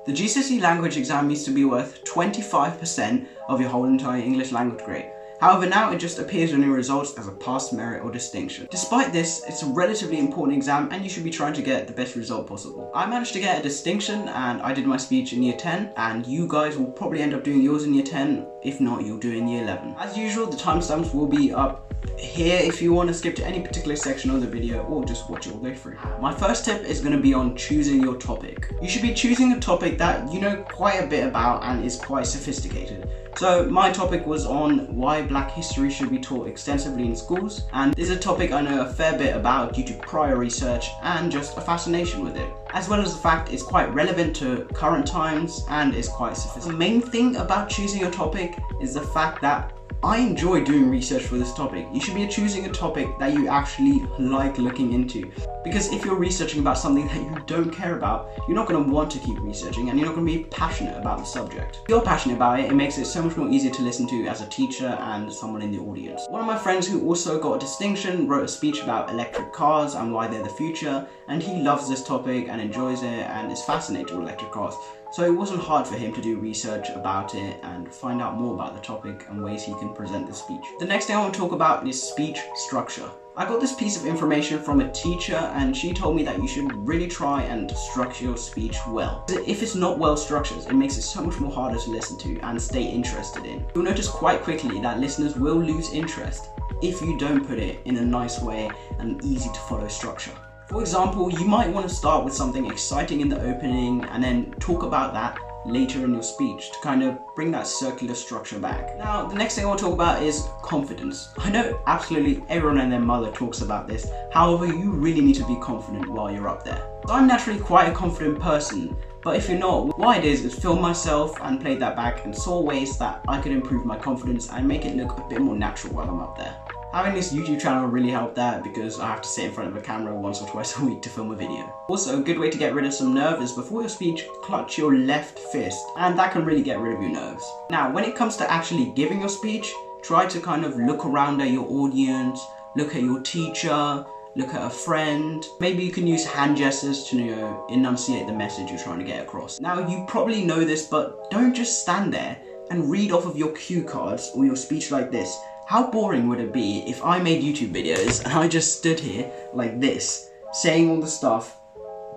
The GCSE language exam used to be worth 25% of your whole entire English language grade. However, now it just appears on your results as a pass, merit or distinction. Despite this, it's a relatively important exam and you should be trying to get the best result possible. I managed to get a distinction and I did my speech in year 10, and you guys will probably end up doing yours in year 10. If not, you'll do it in year 11. As usual, the timestamps will be up here if you want to skip to any particular section of the video or just watch it all the way through. My first tip is going to be on choosing your topic. You should be choosing a topic that you know quite a bit about and is quite sophisticated. So my topic was on why Black history should be taught extensively in schools, and this is a topic I know a fair bit about due to prior research and just a fascination with it, as well as the fact it's quite relevant to current times and is quite sophisticated. The main thing about choosing a topic is the fact that I enjoy doing research for this topic. You should be choosing a topic that you actually like looking into, because if you're researching about something that you don't care about, you're not going to want to keep researching and you're not going to be passionate about the subject. If you're passionate about it, it makes it so much more easier to listen to as a teacher and someone in the audience. One of my friends who also got a distinction wrote a speech about electric cars and why they're the future, and he loves this topic and enjoys it and is fascinated with electric cars. So it wasn't hard for him to do research about it and find out more about the topic and ways he can present the speech. The next thing I want to talk about is speech structure. I got this piece of information from a teacher and she told me that you should really try and structure your speech well. If it's not well structured, it makes it so much more harder to listen to and stay interested in. You'll notice quite quickly that listeners will lose interest if you don't put it in a nice way and easy to follow structure. For example, you might want to start with something exciting in the opening and then talk about that later in your speech to kind of bring that circular structure back. Now, the next thing I want to talk about is confidence. I know absolutely everyone and their mother talks about this. However, you really need to be confident while you're up there. So I'm naturally quite a confident person, but if you're not, what I did is film myself and played that back and saw ways that I could improve my confidence and make it look a bit more natural while I'm up there. Having this YouTube channel really helped that because I have to sit in front of a camera once or twice a week to film a video. Also, a good way to get rid of some nerve is before your speech, clutch your left fist, and that can really get rid of your nerves. Now, when it comes to actually giving your speech, try to kind of look around at your audience, look at your teacher, look at a friend. Maybe you can use hand gestures to, enunciate the message you're trying to get across. Now, you probably know this, but don't just stand there and read off of your cue cards or your speech like this. How boring would it be if I made YouTube videos and I just stood here like this, saying all the stuff,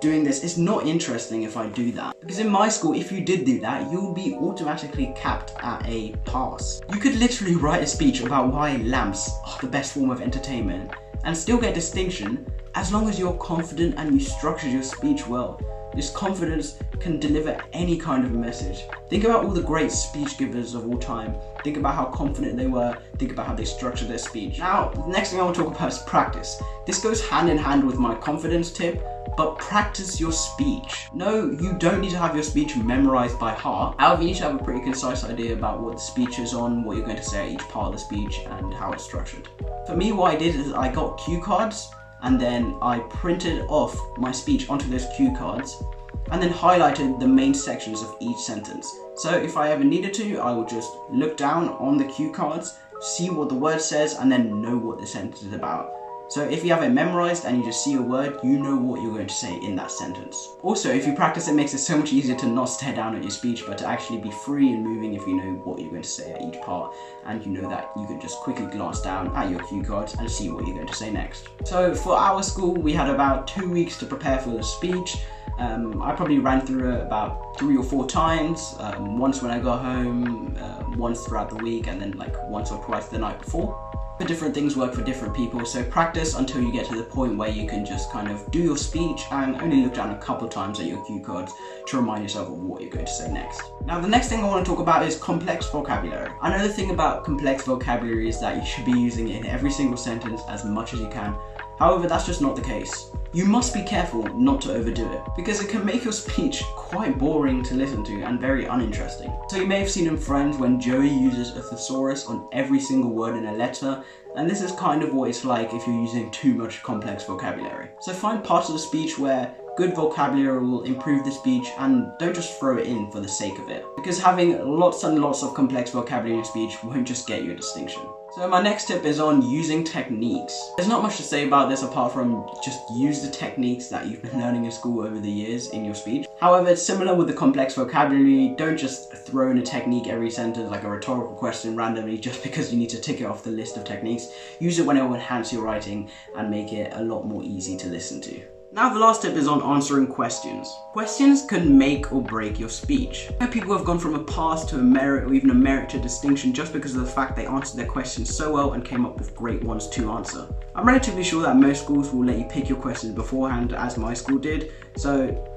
doing this? It's not interesting if I do that. Because in my school, if you did do that, you'll be automatically capped at a pass. You could literally write a speech about why lamps are the best form of entertainment and still get distinction as long as you're confident and you structured your speech well. This confidence can deliver any kind of message. Think about all the great speech givers of all time. Think about how confident they were. Think about how they structured their speech. Now, the next thing I want to talk about is practice. This goes hand in hand with my confidence tip, but practice your speech. No, you don't need to have your speech memorized by heart. However, you need to have a pretty concise idea about what the speech is on, what you're going to say at each part of the speech, and how it's structured. For me, what I did is I got cue cards, and then I printed off my speech onto those cue cards and then highlighted the main sections of each sentence. So if I ever needed to, I would just look down on the cue cards, see what the word says, and then know what the sentence is about. So if you have it memorized and you just see a word, you know what you're going to say in that sentence. Also, if you practice, it makes it so much easier to not stare down at your speech, but to actually be free and moving if you know what you're going to say at each part, and you know that you can just quickly glance down at your cue cards and see what you're going to say next. So for our school, we had about 2 weeks to prepare for the speech. I probably ran through it about 3 or 4 times, once when I got home, once throughout the week, and then like once or twice the night before. But different things work for different people, so practice until you get to the point where you can just kind of do your speech and only look down a couple times at your cue cards to remind yourself of what you're going to say next. Now, the next thing I want to talk about is complex vocabulary. Another thing about complex vocabulary is that you should be using it in every single sentence as much as you can. However, that's just not the case. You must be careful not to overdo it, because it can make your speech quite boring to listen to and very uninteresting. So you may have seen in Friends when Joey uses a thesaurus on every single word in a letter, and this is kind of what it's like if you're using too much complex vocabulary. So find parts of the speech where good vocabulary will improve the speech, and don't just throw it in for the sake of it. Because having lots and lots of complex vocabulary in speech won't just get you a distinction. So my next tip is on using techniques. There's not much to say about this apart from just use the techniques that you've been learning in school over the years in your speech. However, it's similar with the complex vocabulary. Don't just throw in a technique every sentence like a rhetorical question randomly just because you need to tick it off the list of techniques. Use it when it will enhance your writing and make it a lot more easy to listen to. Now the last tip is on answering questions. Questions can make or break your speech. People have gone from a pass to a merit or even a merit to distinction just because of the fact they answered their questions so well and came up with great ones to answer. I'm relatively sure that most schools will let you pick your questions beforehand, as my school did, so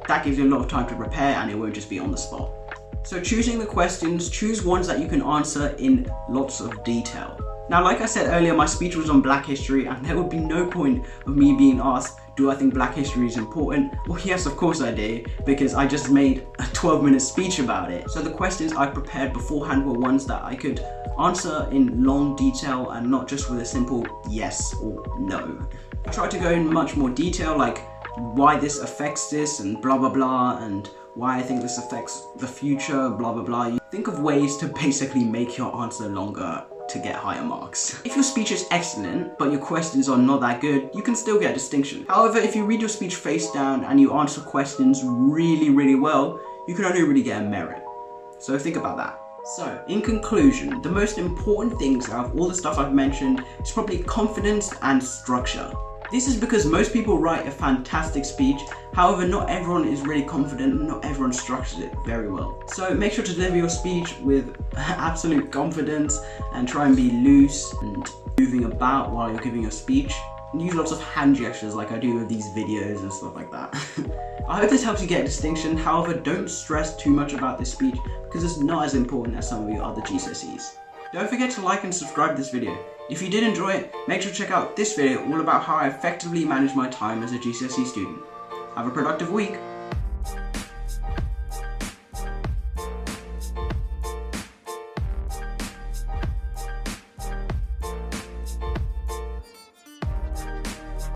that gives you a lot of time to prepare and it won't just be on the spot. So choosing the questions, choose ones that you can answer in lots of detail. Now, like I said earlier, my speech was on Black history and there would be no point of me being asked, do I think Black history is important? Well, yes, of course I do, because I just made a 12-minute speech about it. So the questions I prepared beforehand were ones that I could answer in long detail and not just with a simple yes or no. I tried to go in much more detail, like why this affects this and blah blah blah, and why I think this affects the future, blah blah blah. You think of ways to basically make your answer longer to get higher marks. If your speech is excellent, but your questions are not that good, you can still get a distinction. However, if you read your speech face down and you answer questions really well, you can only really get a merit. So think about that. So, in conclusion, the most important things out of all the stuff I've mentioned is probably confidence and structure. This is because most people write a fantastic speech, however not everyone is really confident and not everyone structures it very well. So make sure to deliver your speech with absolute confidence and try and be loose and moving about while you're giving your speech. And use lots of hand gestures like I do with these videos and stuff like that. I hope this helps you get a distinction, however don't stress too much about this speech because it's not as important as some of your other GCSEs. Don't forget to like and subscribe to this video. If you did enjoy it, make sure to check out this video all about how I effectively manage my time as a GCSE student. Have a productive week!